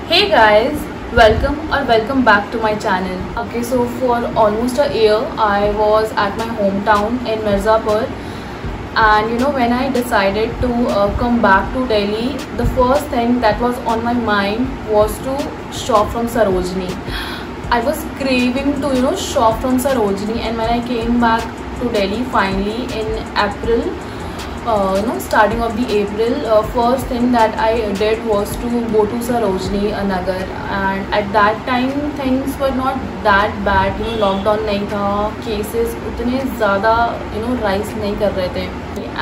Hey guys, welcome back to my channel. Okay, so for almost a year I was at my hometown in Mirzapur, and when I decided to come back to Delhi, the first thing that was on my mind was to shop from Sarojini. I was craving to shop from Sarojini, and when I came back to Delhi finally in April, starting of the April, first thing that I did was to go to Sarojini Nagar, and at that time things were not that bad. Lockdown नहीं था, cases उतने ज़्यादा rise नहीं कर रहे थे,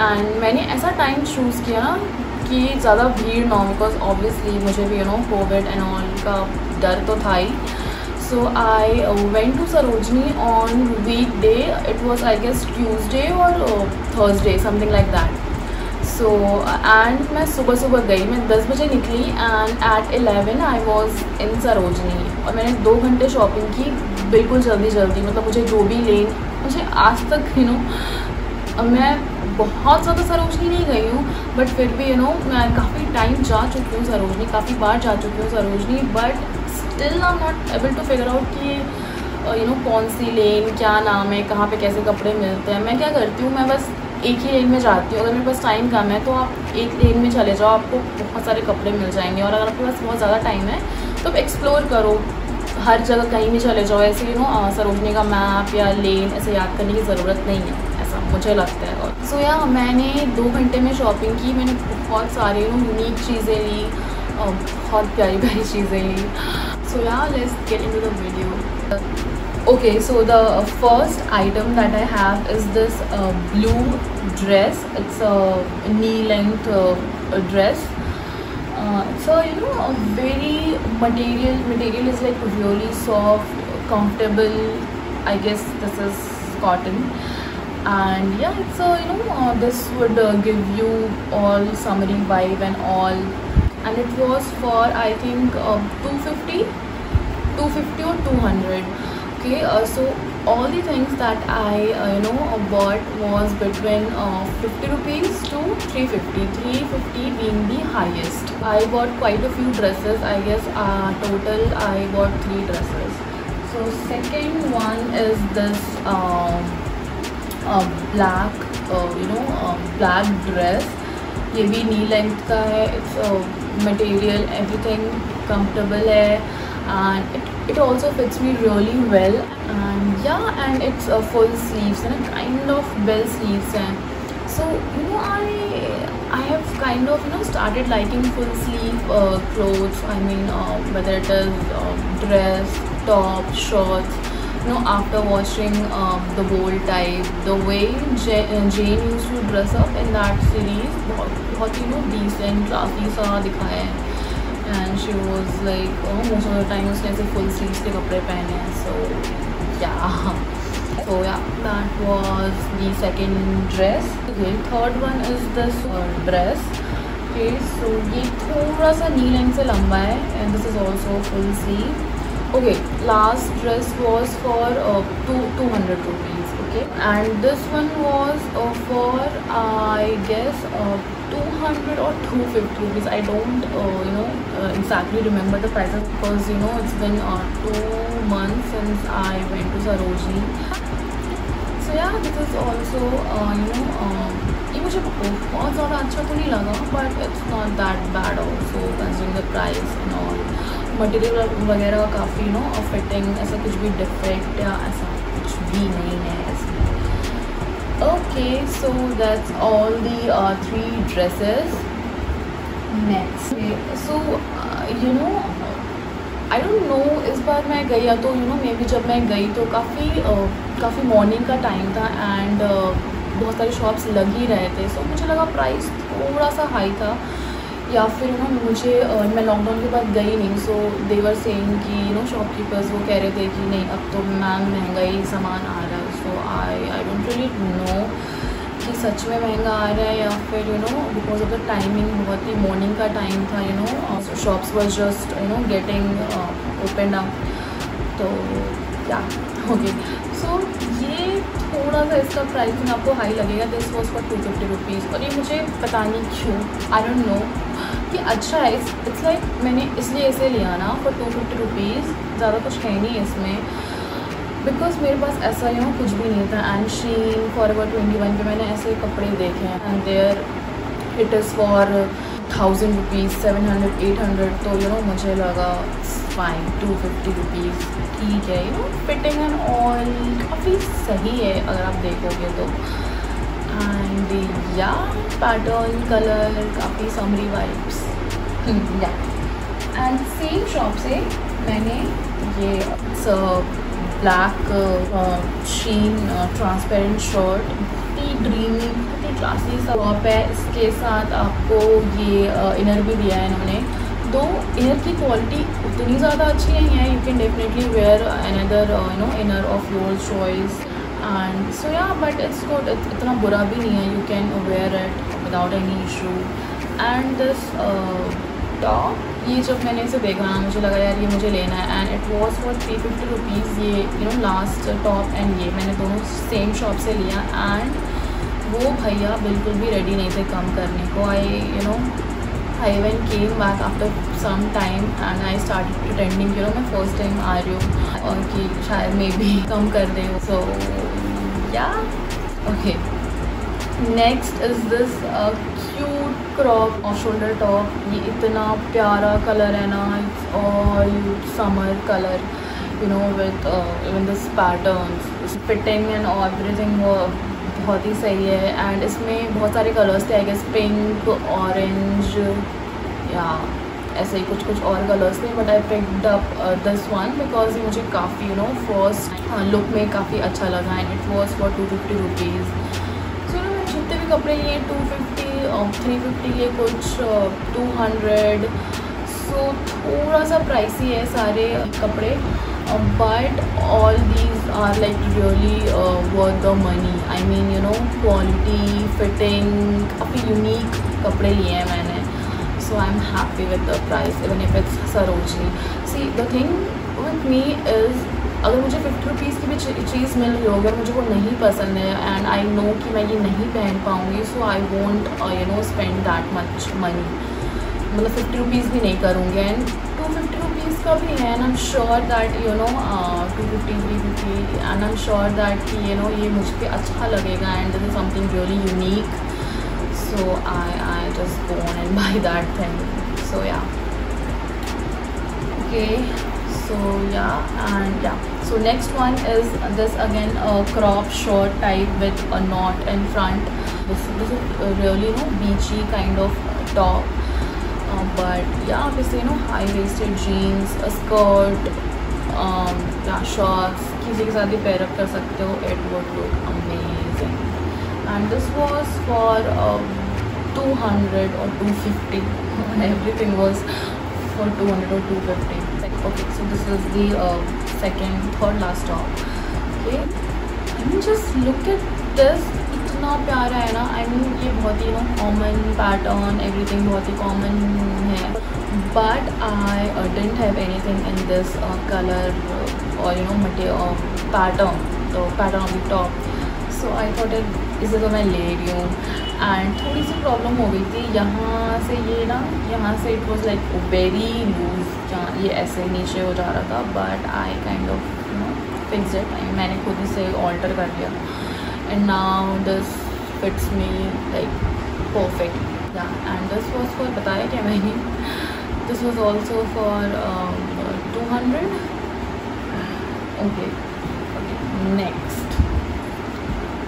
and मैंने ऐसा time choose किया ना कि ज़्यादा भीड़ ना हो, because obviously मुझे भी COVID and all का डर तो था ही. So I went to Sarojini on weekday. It was I guess Tuesday or Thursday, something like that. So and मैं सुबह गई, मैं 10 बजे निकली and at 11 I was in Sarojini, और मैंने 2 घंटे शॉपिंग की बिल्कुल जल्दी. मतलब मुझे जो भी मुझे आज तक मैं बहुत ज़्यादा सरोजनी नहीं गई हूँ, बट फिर भी मैं काफ़ी टाइम जा चुकी हूँ सरोजनी, काफ़ी बार जा चुकी हूँ Sarojini, but still I am not able to figure out कि कौन सी लेन, क्या नाम है, कहाँ पे कैसे कपड़े मिलते हैं. मैं क्या करती हूँ, मैं बस एक ही लेन में जाती हूँ. अगर मेरे पास टाइम कम है तो आप एक लेन में चले जाओ, आपको बहुत सारे कपड़े मिल जाएंगे. और अगर आपके पास बहुत ज़्यादा टाइम है तो आप एक्सप्लोर करो, हर जगह कहीं भी चले जाओ. ऐसे सरोजनी का मैप या लेन ऐसे याद करने की ज़रूरत नहीं है, ऐसा मुझे लगता है. और सो मैंने 2 घंटे में शॉपिंग की. मैंने बहुत सारे यूनिक चीज़ें ली, बहुत प्यारी चीज़ें ली. So let's get into the video. Okay, so the first item that I have is this blue dress. It's a knee-length dress. So a very material is like really soft, comfortable. I guess this is cotton, and yeah, it's this would give you all summery vibe and all. And it was for I think 250 or 200. Okay, so all the things that I bought was between 50 rupees to 350 being the highest. I bought quite a few dresses. I guess total I bought 3 dresses. So second one is this black black dress. ये भी नी length का है. It's material, everything comfortable है, and it also fits me really well. And yeah, and it's full sleeves and a kind of bell sleeves. And so I have kind of started liking full sleeve clothes. I mean whether it is dress, top, shorts. After watching the Bold Type, the way Jane used to dress up in that series, बहुत decent, classy सा दिखाया है. And she was like most of the time उसने ऐसे full sleeves के कपड़े पहने हैं. So yeah, that was the second dress. Okay, third one is this dress. Okay, so ये थोड़ा सा knee length से लंबा है, and this is also full sleeve. Okay, last dress was for 200 rupees. Okay, and this one was for I guess 200 or 250 rupees. I don't exactly remember the prices, because it's been 2 months since I went to Sarojini. So yeah, this is also ये मुझे बहुत ज़्यादा अच्छा तो नहीं लगा, but it's not that bad also considering the price and all. Material वगैरह का काफ़ी फिटिंग ऐसा कुछ भी डिफेक्ट या ऐसा कुछ भी नहीं है इसमें. Okay, so that's all the 3 dresses. Next, so I don't no, इस बार मैं गई या तो मे बी जब मैं गई तो काफ़ी मॉर्निंग का टाइम था, एंड बहुत सारे शॉप्स लग ही रहे थे. सो मुझे लगा प्राइस थोड़ा सा हाई था, या फिर मुझे मैं लॉकडाउन के बाद गई नहीं. सो दे वर सेइंग कि शॉपकीपर्स वो कह रहे थे कि नहीं, अब तो मैम महंगा ही सामान आ रहा है. सो आई डोंट रियली नो कि सच में महंगा आ रहा है या फिर बिकॉज ऑफ द टाइमिंग, बहुत ही मॉर्निंग का टाइम था. Shops were just getting open up. तो या ओके, सो ये थोड़ा सा इसका प्राइसिंग आपको हाई लगेगा. दिस वॉज फॉर 250 रुपीज़, और ये मुझे पता नहीं क्यों, आई डोंट नो कि अच्छा है। इट्स लाइक मैंने इसलिए इसे लिया ना फॉर 250 रुपीज़, ज़्यादा कुछ है नहीं इसमें, बिकॉज मेरे पास ऐसा कुछ भी नहीं था। एंड शीन फॉरएवर 21 पे मैंने ऐसे कपड़े देखे हैं and there it is for 1000 rupees, 700, 800। तो मुझे लगा फाइन 250 रुपीज़ ठीक है। फिटिंग एंड ऑल काफ़ी सही है अगर आप देखोगे तो। एंड या पैटर्न कलर काफ़ी समरी वाइब्स या। एंड सेम शॉप से मैंने ये ब्लैक शीन ट्रांसपेरेंट शर्ट, ड्रीमी क्लासी सा टॉप है। इसके साथ आपको ये इनर भी दिया है इन्होंने। दो इनर की क्वालिटी उतनी ज़्यादा अच्छी नहीं है, you can definitely wear another inner of your choice and so या, बट इट्स गुड, इतना बुरा भी नहीं है, you can wear it without any issue. And this top, ये जब मैंने इसे देखा ना मुझे लगा यार ये मुझे लेना है and it was for 350 rupees. ये लास्ट टॉप एंड ये मैंने दोनों सेम शॉप से लिया एंड वो भैया बिल्कुल भी रेडी नहीं थे कम करने को। I even came back after some time and I started pretending मैं फर्स्ट टाइम आ रही हूँ और कि शायद मे भी कम कर दे। सो yeah okay, next is this cute crop off shoulder top. ये इतना प्यारा कलर है ना, और summer colour with even this patterns, fitting and everything बहुत ही सही है। एंड इसमें बहुत सारे कलर्स थे, आई गेस पिंक, ऑरेंज या ऐसे ही कुछ और कलर्स थे, but I picked up this one because ये मुझे काफ़ी फर्स्ट लुक में काफ़ी अच्छा लगा and it was for 250 rupees. So जितने भी कपड़े लिए 250, 350, ये कुछ 200, सो थोड़ा सा प्राइसी है सारे कपड़े, but all these are like really worth the money. I mean quality, fitting, काफ़ी यूनिक कपड़े लिए हैं मैंने, so I'm happy with the price even if it's Sarojini. See the thing with me is अगर मुझे 50 रुपीज़ की भी चीज़ मिल रही हो, अगर मुझे वो नहीं पसंद है एंड आई नो कि मैं ये नहीं पहन पाऊँगी, so I won't spend that much money, मतलब 50 रुपीज़ भी नहीं करूँगी। एंड 250 रुपीज़ का भी है and I am sure that 250, 350 and I am sure that कि ये मुझ पर अच्छा लगेगा and this is something really unique, so I just go on and buy that thing. So yeah okay, so yeah, and yeah, so next one is this again a crop short type with a knot in front. This is really beachy kind of top, but yeah, obviously high waisted jeans, a skirt, yeah, shorts, किसी के साथ भी pair up कर सकते हो, it would look amazing. And this was for 200 or 250 everything was for 200 or 250. Okay, so this is the third last top. Okay, I mean just look at this, इतना प्यारा है ना। I mean ये बहुत ही common pattern, everything बहुत ही common है, but I didn't have anything in this color or material pattern, तो pattern of the top, so I thought इसे तो मैं ले रही हूँ। एंड थोड़ी सी प्रॉब्लम हो गई थी यहाँ से, ये ना यहाँ से it was like very loose, जहाँ ये ऐसे नीचे हो जा रहा था, but I kind of fix it, मैंने खुद ही से ऑल्टर कर लिया and now this fits me like perfect. Yeah and this was for, बताया क्या मैंने, this was also for 200। Okay, next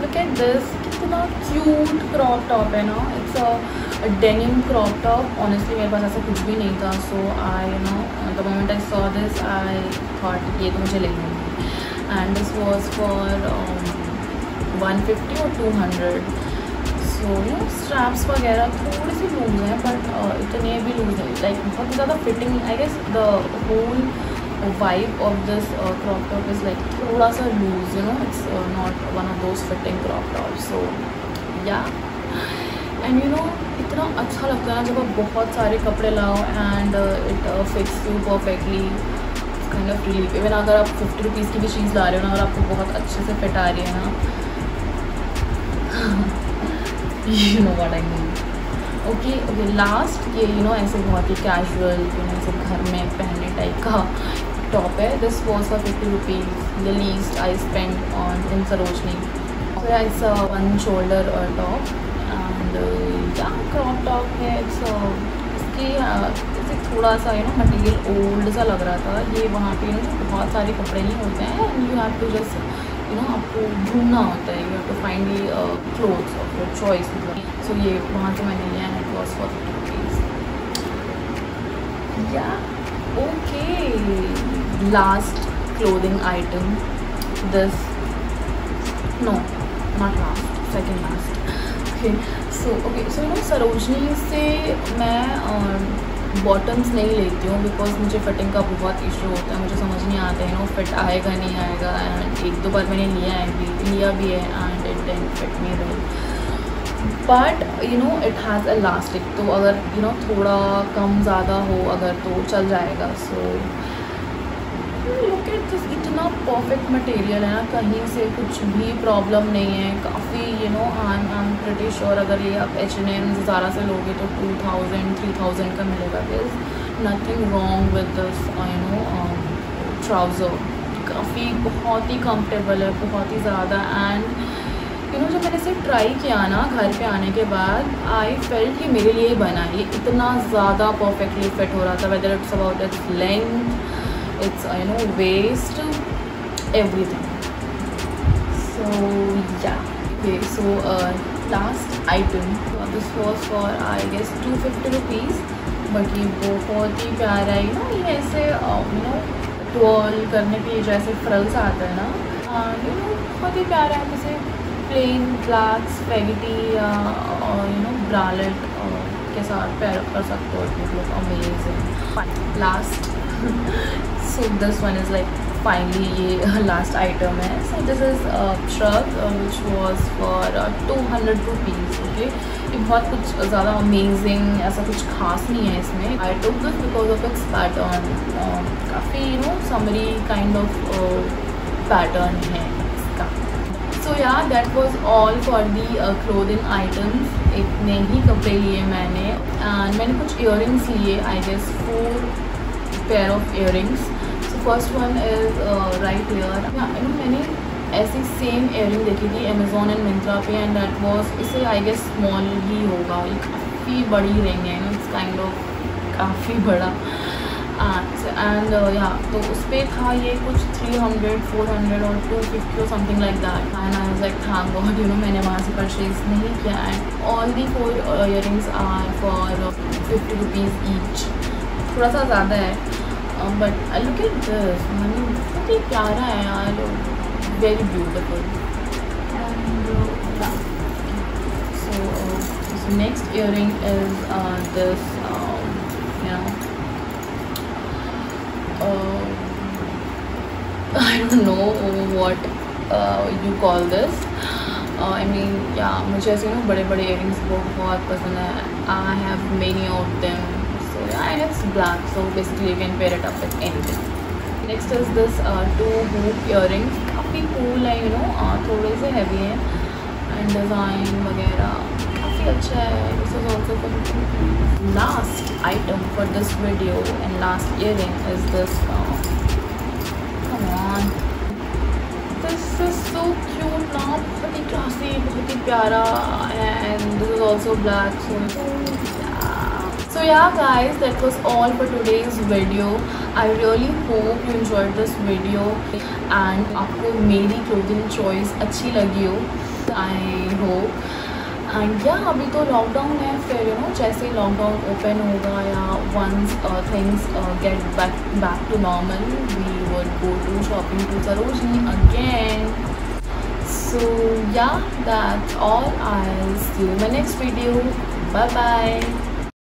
look at this, कितना क्यूट क्रॉप टॉप है ना। It's a denim crop top. Honestly मेरे पास ऐसा कुछ भी नहीं था, so I the moment I saw this I thought ये तो मुझे ले लूँगी। एंड दिस वॉज फॉर 150 और 200। सो स्ट्रैप्स वगैरह थोड़ी सी लूज हैं, बट इतने भी लूज है, लाइक बहुत ज़्यादा fitting. I guess the whole vibe of this crop top is like थोड़ा सा loose, it's not one of those fitting crop tops. So yeah, and इतना अच्छा लगता है ना जब आप बहुत सारे कपड़े लाओ and it fits you perfectly. It's kind of relief. Even अगर आप 50 रुपीज़ की भी चीज़ ला रहे हो ना, अगर आपको बहुत अच्छे से फिट आ रही है ना, you know what I mean. Okay last ये ऐसे बहुत ही कैजुअल ऐसे घर में पहनने टाइप का टॉप है. This was for 50 rupees, the least I spend on in Sarojini. So it's one shoulder top and या क्रॉप टॉप है. इसकी इसे थोड़ा सा मटेरियल ओल्ड सा लग रहा था. ये वहाँ पे बहुत सारे कपड़े नहीं होते हैं and you have to just आपको ढूंढना होता है. You have to find the clothes of your choice. मतलब सो ये वहाँ से मैंने लिया है. It was for 50 rupees. या okay last clothing item. This no not last, second last. Okay so Sarojini से मैं बॉटम्स नहीं लेती हूँ बिकॉज मुझे फिटिंग का बहुत इशू होता है. मुझे समझ नहीं आता है फिट आएगा नहीं आएगा. एंड एक दो बार मैंने लिया भी है and it didn't fit me well. But it has elastic, तो अगर थोड़ा कम ज़्यादा हो अगर तो चल जाएगा. सो लुक एट दिस, इतना परफेक्ट मटेरियल है ना, कहीं से कुछ भी प्रॉब्लम नहीं है. काफ़ी आई एम प्रिटी श्योर अगर ये आप H&M ज़ारा से लोगे तो 2000-3000 का मिलेगा. There is nothing wrong with this trouser. काफ़ी बहुत ही कंफर्टेबल है, बहुत ही ज़्यादा. एंड जब मैंने इसे ट्राई किया ना घर पे आने के बाद, आई फेल्ट कि मेरे लिए ही बना है. ये इतना ज़्यादा परफेक्टली फिट हो रहा था. Whether it's about its length, it's waist, everything. So yeah, okay, so last item, this was for I guess 250 rupees, but ये बहुत ही प्यारा है. ये ऐसे टॉल करने के लिए जैसे फ्रल्स आता है ना, बहुत ही प्यारा है. जैसे प्लेन ब्लैक स्पेगेटी या ब्रालेट के साथ पैर कर सकते हो. मतलब amazing. Last so this one is like finally ये last item है. So this is a shrug which was for 200 rupees. Okay, ये बहुत कुछ ज़्यादा amazing ऐसा कुछ खास नहीं है इसमें. I took this because of its pattern. काफ़ी summery kind of pattern है इसका. So yeah, that was all for the clothing items. इतने ही कपड़े लिए मैंने. and मैंने कुछ earrings लिए. I guess 4 pair of earrings. So first one is right here. मैंने ऐसी सेम earring देखी थी Amazon एंड Myntra पे एंड that was, इसे I guess small ही होगा. ये काफ़ी बड़ी रिंग है. इट्स काइंड ऑफ काफ़ी बड़ा. एंड या तो उस पर था ये कुछ 300, 400 और 250 और something like that. And I was like thank God मैंने वहाँ से परचेज नहीं किया. And all the 4 earrings are for 50 rupees each. थोड़ा सा ज़्यादा है बट लुक एट दिस. बहुत ही प्यारा है यार. Very beautiful. So next earring is this I don't know what you call this. I mean yeah मुझे ऐसे बड़े बड़े ईयरिंग्स बहुत पसंद है. I have many of them. And it's black, so basically you can pair it up with anything. Next is this 2 hoop earrings. काफ़ी cool है थोड़े से heavy हैं and design वगैरह काफ़ी अच्छा है. This is also for 50 rupees. Last item for this video and last earring is this. Come on, this is so cute ना. बहुत ही classy, बहुत ही प्यारा. And this is also black, so yeah guys, that was all for today's video. I really hope you enjoyed this video and आपको मेरी clothing choice अच्छी लगी हो. I hope. And yeah, अभी तो लॉकडाउन है. फिर जैसे लॉकडाउन ओपन होगा या once things get back to normal, we would go to shopping to Sarojini again. So yeah, that's all. I'll see you in my next video. Bye bye.